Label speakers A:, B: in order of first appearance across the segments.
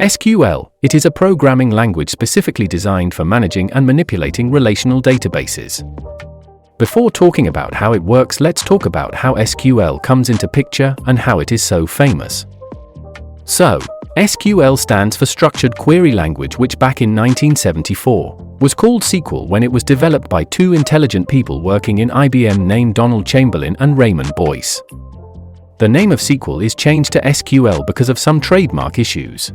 A: SQL, it is a programming language specifically designed for managing and manipulating relational databases. Before talking about how it works, let's talk about how SQL comes into picture and how it is so famous. So, SQL stands for Structured Query Language, which back in 1974 was called SQL when it was developed by two intelligent people working in IBM named Donald Chamberlain and Raymond Boyce. The name of SQL is changed to SQL because of some trademark issues.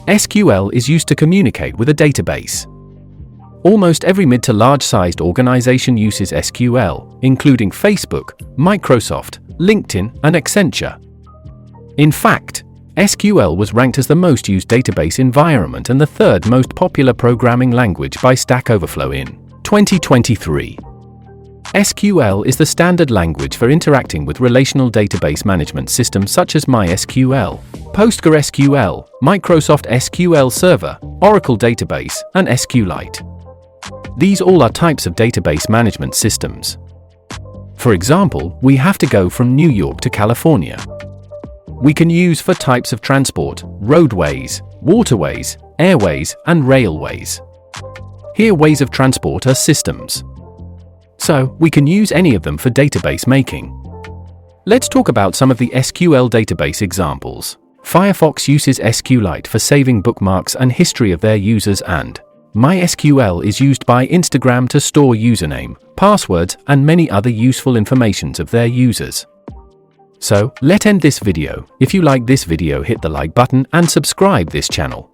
A: SQL is used to communicate with a database. Almost every mid to large-sized organization uses SQL, including Facebook, Microsoft, LinkedIn, and Accenture. In fact, SQL was ranked as the most used database environment and the third most popular programming language by Stack Overflow in 2023. SQL is the standard language for interacting with relational database management systems such as MySQL, PostgreSQL, Microsoft SQL Server, Oracle Database, and SQLite. These all are types of database management systems. For example, we have to go from New York to California. We can use for types of transport, roadways, waterways, airways, and railways. Here, ways of transport are systems. So, we can use any of them for database making. Let's talk about some of the SQL database examples. Firefox uses SQLite for saving bookmarks and history of their users, and MySQL is used by Instagram to store username, passwords, and many other useful informations of their users. So, let's end this video. If you like this video, hit the like button and subscribe this channel.